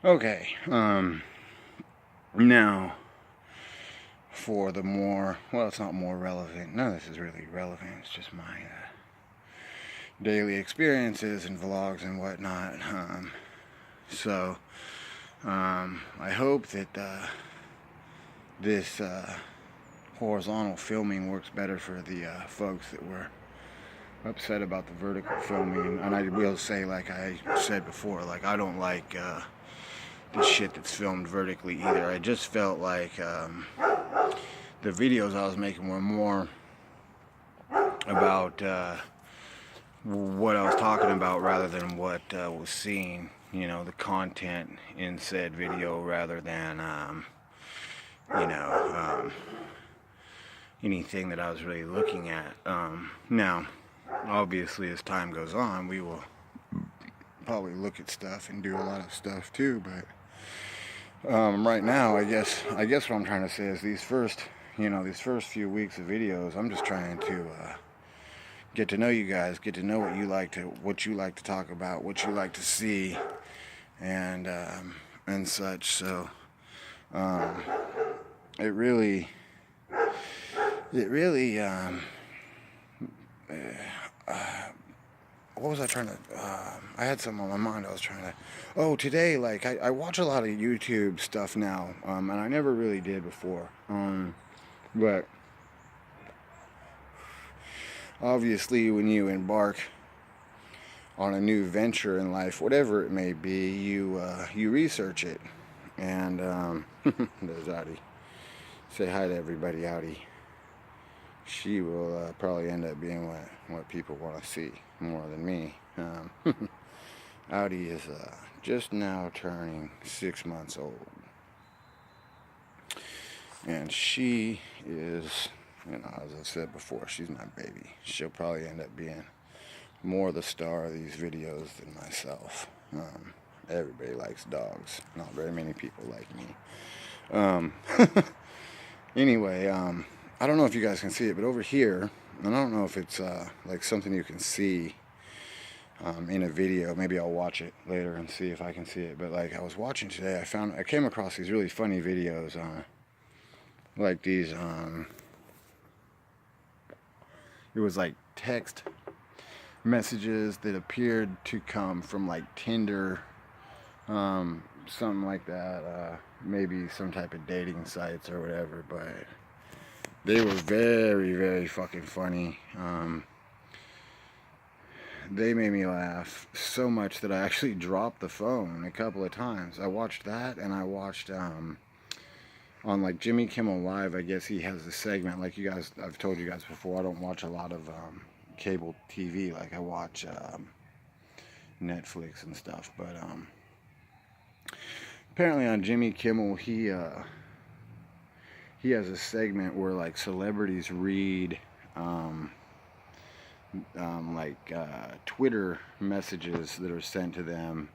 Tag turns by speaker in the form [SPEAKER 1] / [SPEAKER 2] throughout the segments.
[SPEAKER 1] Okay, now for the more, well, it's not more relevant. None of this is really relevant. It's just my daily experiences and vlogs and whatnot. So, I hope that this horizontal filming works better for the folks that were upset about the vertical filming. And I will say, like I said before, like I don't like the shit that's filmed vertically either. I just felt like the videos I was making were more about what I was talking about rather than what was seen. You know, the content in said video rather than you know anything that I was really looking at. Now, obviously, as time goes on, we will probably look at stuff and do a lot of stuff too. But right now, I guess what I'm trying to say is these first few weeks of videos, I'm just trying to get to know you guys, get to know what you like to talk about, what you like to see, and such. So it really what was I trying to I had something on my mind. I was trying to today, like I watch a lot of YouTube stuff now, and I never really did before, but obviously when you embark on a new venture in life, whatever it may be, you research it. And there's Audi. Say hi to everybody, Audi. She will probably end up being what people want to see more than me. Audi is just now turning 6 months old, and she is, as I said before, she's my baby. She'll probably end up being more the star of these videos than myself. Everybody likes dogs. Not very many people like me. Anyway, I don't know if you guys can see it, but over here, and I don't know if it's like something you can see in a video. Maybe I'll watch it later and see if I can see it. But like I was watching today, I came across these really funny videos like these. It was like text messages that appeared to come from like Tinder, something like that, maybe some type of dating sites or whatever, but they were very, very fucking funny. They made me laugh so much that I actually dropped the phone a couple of times. I watched that, and I watched on like Jimmy Kimmel Live. I guess he has a segment, like I've told you guys before, I don't watch a lot of cable TV. Like I watch Netflix and stuff, but apparently on Jimmy Kimmel, he has a segment where like celebrities read Twitter messages that are sent to them,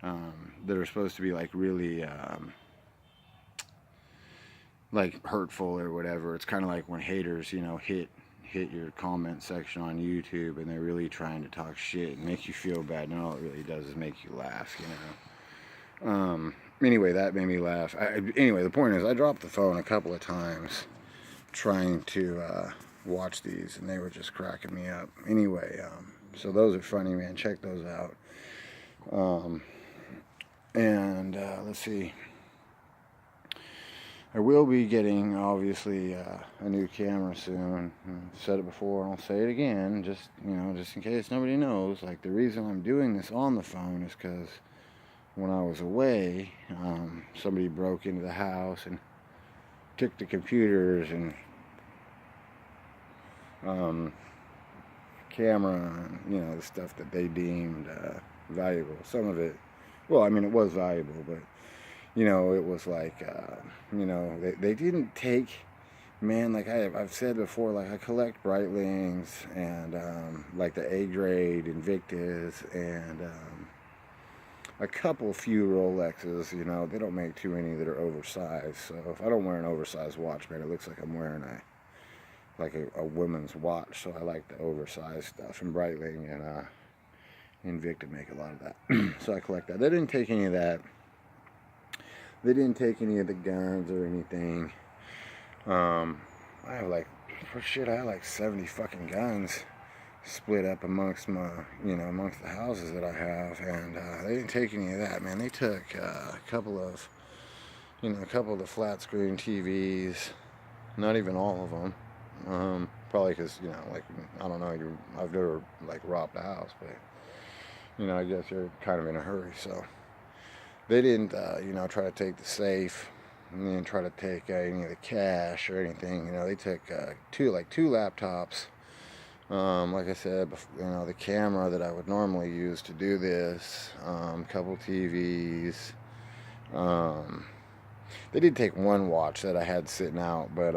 [SPEAKER 1] that are supposed to be like really like hurtful or whatever. It's kind of like when haters, hit your comment section on YouTube and they're really trying to talk shit and make you feel bad, and all it really does is make you laugh, Anyway, that made me laugh. Anyway, the point is, I dropped the phone a couple of times trying to watch these, and they were just cracking me up. Anyway, so those are funny, man. Check those out. Let's see. I will be getting, obviously, a new camera soon. I've said it before, and I'll say it again, just in case nobody knows. Like, the reason I'm doing this on the phone is because when I was away, somebody broke into the house and took the computers and camera and, the stuff that they deemed valuable. Some of it, well, I mean, it was valuable, but it was like, they didn't take, man, like I've said before, like I collect Breitlings and like the A-grade Invictus and a few Rolexes. They don't make too many that are oversized, so if I don't wear an oversized watch, man, it looks like I'm wearing a woman's watch. So I like the oversized stuff, and Breitling and Invicta make a lot of that. So I collect that. They didn't take any of that. They didn't take any of the guns or anything. I have like, for shit, I have like 70 fucking guns split up amongst my, amongst the houses that I have, and they didn't take any of that, man. They took a couple of the flat screen TVs, not even all of them. Probably because, like, I don't know, I've never, like, robbed a house, but, I guess you're kind of in a hurry, so. They didn't, try to take the safe, and didn't try to take any of the cash or anything. They took two laptops. Like I said, the camera that I would normally use to do this, couple TVs. They did take one watch that I had sitting out, but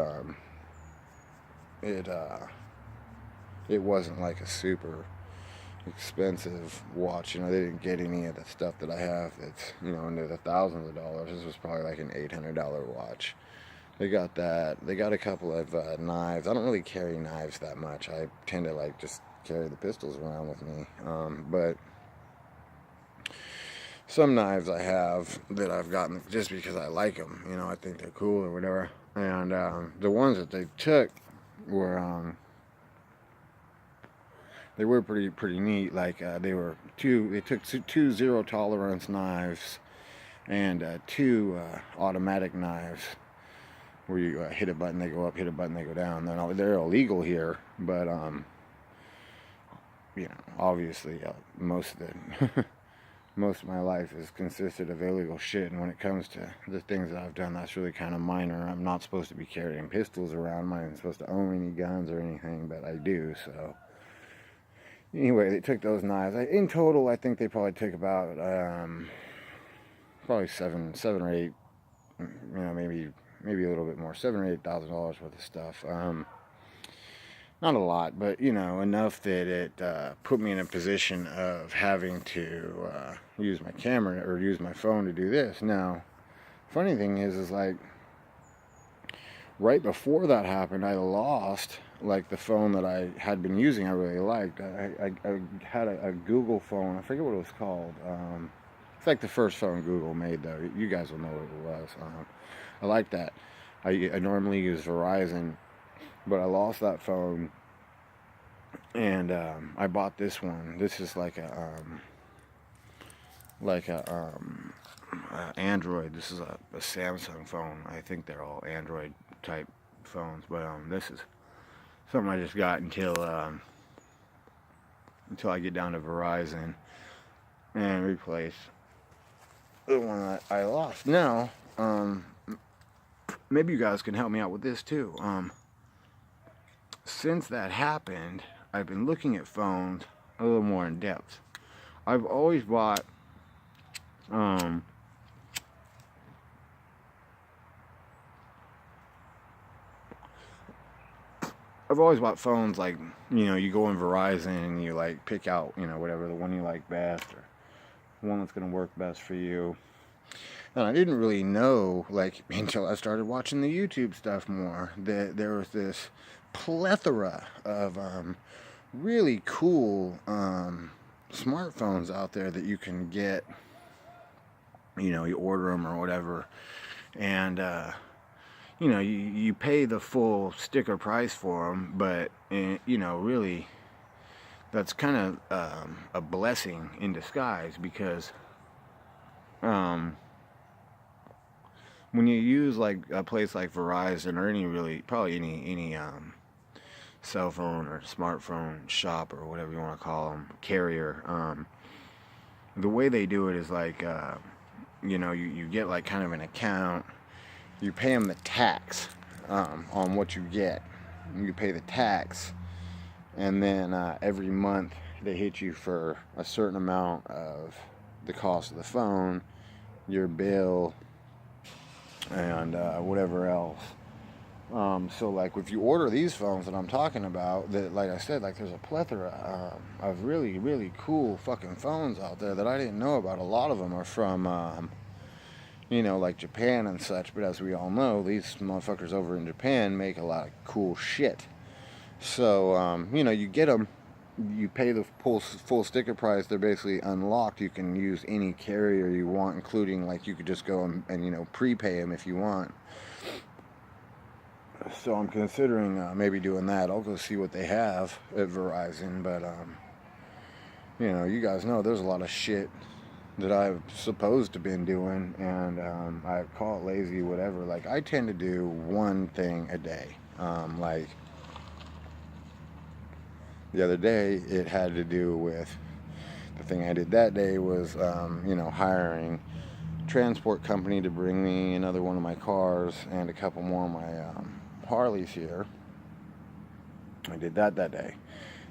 [SPEAKER 1] it wasn't like a super expensive watch. They didn't get any of the stuff that I have that's, into the thousands of dollars. This was probably like an $800 watch. They got that. They got a couple of knives. I don't really carry knives that much. I tend to like just carry the pistols around with me. But some knives I have that I've gotten just because I like them. I think they're cool or whatever. And the ones that they took were they were pretty neat. Like they took two zero tolerance knives and two automatic knives where you hit a button, they go up, hit a button, they go down. They're illegal here, but obviously most of my life has consisted of illegal shit, and when it comes to the things that I've done, that's really kind of minor. I'm not supposed to be carrying pistols around. I'm not even supposed to own any guns or anything, but I do. So anyway, they took those knives. In total, I think they probably took about probably seven or eight, maybe a little bit more, $7,000 or $8,000 worth of stuff. Not a lot, but enough that it put me in a position of having to use my camera or use my phone to do this. Now, funny thing is like right before that happened, I lost like the phone that I had been using. I really liked. I had a Google phone. I forget what it was called. It's like the first phone Google made, though. You guys will know what it was. I like that. I normally use Verizon, but I lost that phone, and I bought this one. This is like a Android. This is a Samsung phone. I think they're all Android type phones, but this is something I just got until I get down to Verizon and replace the one that I lost. Now, maybe you guys can help me out with this too. Since that happened, I've been looking at phones a little more in depth. I've always bought phones like, you go in Verizon and you like pick out, whatever the one you like best or the one that's going to work best for you. And I didn't really know, like, until I started watching the YouTube stuff more, that there was this plethora of really cool smartphones out there that you can get. You order them or whatever, and you pay the full sticker price for them, but really that's kind of a blessing in disguise, because when you use like a place like Verizon or any cell phone or smartphone shop or whatever you want to call them, carrier, the way they do it is like you get like kind of an account. You pay them the tax on what you get. You pay the tax, and then every month they hit you for a certain amount of the cost of the phone, your bill, and whatever else. So like if you order these phones that I'm talking about, that, like I said, like there's a plethora of really, really cool fucking phones out there that I didn't know about. A lot of them are from like Japan and such, but as we all know, these motherfuckers over in Japan make a lot of cool shit. So you get them, you pay the full sticker price. They're basically unlocked. You can use any carrier you want, including like you could just go and you know, prepay them if you want. So I'm considering maybe doing that. I'll go see what they have at Verizon, but you know, you guys know there's a lot of shit that I've supposed to been doing, and I call it lazy, whatever. Like, I tend to do one thing a day. Like the other day, it had to do with the thing I did that day was, you know, hiring a transport company to bring me another one of my cars and a couple more of my Harleys here. I did that day.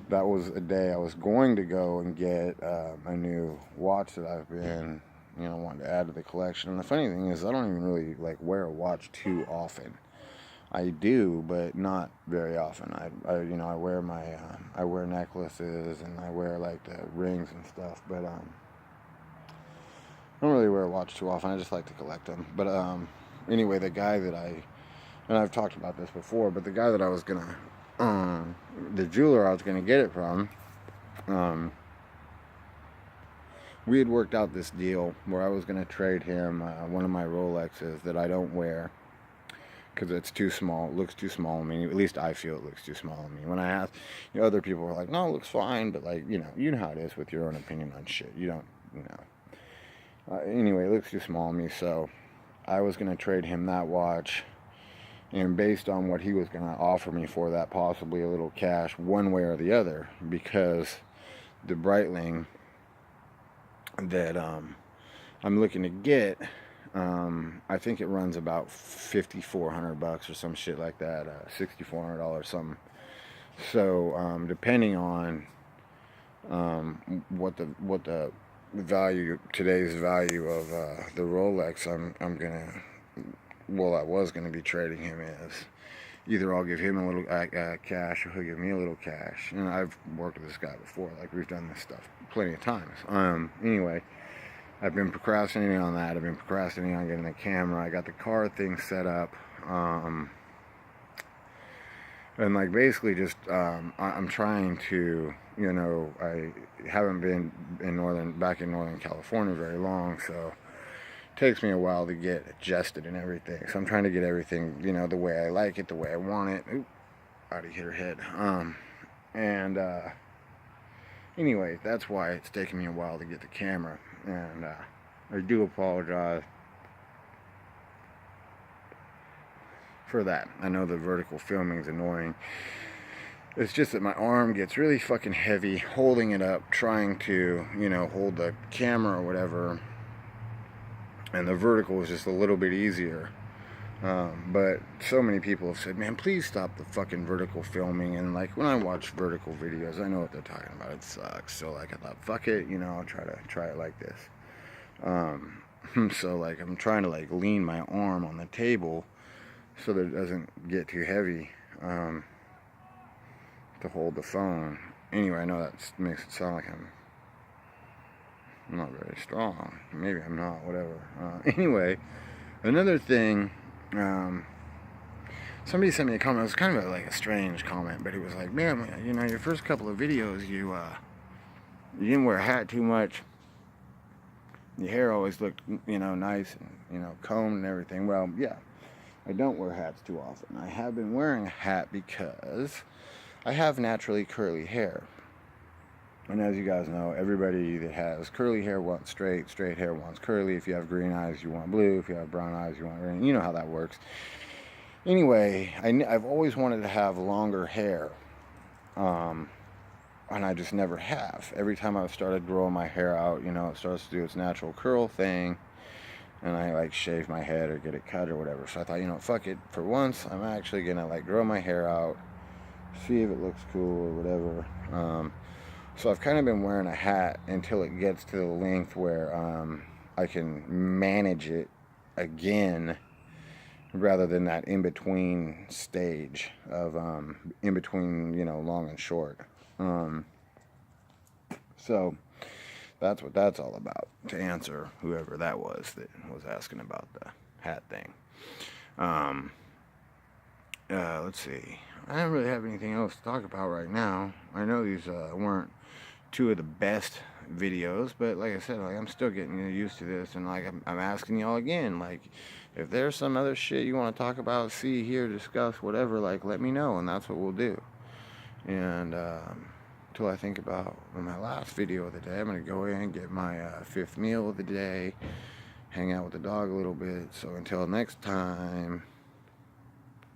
[SPEAKER 1] That was a day I was going to go and get a new watch that I've been, you know, wanting to add to the collection. And the funny thing is, I don't even really like wear a watch too often. I do, but not very often. I you know, I wear my I wear necklaces and I wear like the rings and stuff, but I don't really wear a watch too often. I just like to collect them. But anyway, the guy that and I've talked about this before, but the guy that I was gonna the jeweler I was gonna get it from, we had worked out this deal where I was gonna trade him one of my Rolexes that I don't wear because it's too small. It looks too small on me. At least I feel it looks too small on me. When I ask, you know, other people are like, no, it looks fine, but like, you know how it is with your own opinion on shit. You don't, you know. Anyway, it looks too small on me, so I was gonna trade him that watch. And based on what he was going to offer me for that, possibly a little cash one way or the other, because the Breitling that I'm looking to get, I think it runs about $5,400 or some shit like that, $6,400 something. So depending on what the value, today's value of the Rolex, I'm gonna, well, I was going to be trading him is either I'll give him a little cash or he'll give me a little cash. And I've worked with this guy before. Like, we've done this stuff plenty of times. Anyway, I've been procrastinating on that. I've been procrastinating on getting the camera. I got the car thing set up. And like basically just I'm trying to, you know, I haven't been back in Northern California very long, so takes me a while to get adjusted and everything. So I'm trying to get everything, you know, the way I like it, the way I want it. Oop, out of your head. Anyway, that's why it's taking me a while to get the camera. And I do apologize for that. I know the vertical filming is annoying. It's just that my arm gets really fucking heavy holding it up, trying to, you know, hold the camera or whatever. And the vertical is just a little bit easier. But so many people have said, man, please stop the fucking vertical filming. And like, when I watch vertical videos, I know what they're talking about. It sucks. So like, I thought, fuck it, you know, I'll try it like this. So like, I'm trying to like lean my arm on the table so that it doesn't get too heavy to hold the phone. Anyway, I know that makes it sound like I'm not very strong. Maybe I'm not, whatever. Anyway, another thing, somebody sent me a comment. It was kind of like a strange comment, but it was like, man, you know, your first couple of videos, you didn't wear a hat too much. Your hair always looked, you know, nice and, you know, combed and everything. Well, yeah, I don't wear hats too often. I have been wearing a hat because I have naturally curly hair. And as you guys know, everybody that has curly hair wants straight hair wants curly. If you have green eyes, you want blue. If you have brown eyes, you want green. You know how that works. Anyway, I've always wanted to have longer hair. And I just never have. Every time I've started growing my hair out, you know, it starts to do its natural curl thing. And I like shave my head or get it cut or whatever. So I thought, you know, fuck it. For once, I'm actually going to like grow my hair out. See if it looks cool or whatever. So I've kind of been wearing a hat until it gets to the length where I can manage it again, rather than that in-between stage of in-between, you know, long and short. So that's what that's all about, to answer whoever that was asking about the hat thing. Let's see. I don't really have anything else to talk about right now. I know these weren't two of the best videos, but like I said, like I'm still getting used to this, and like I'm asking y'all again, like if there's some other shit you want to talk about, see, hear, discuss, whatever, like let me know, and that's what we'll do. And until I think about my last video of the day, I'm gonna go in, get my fifth meal of the day, hang out with the dog a little bit. So until next time.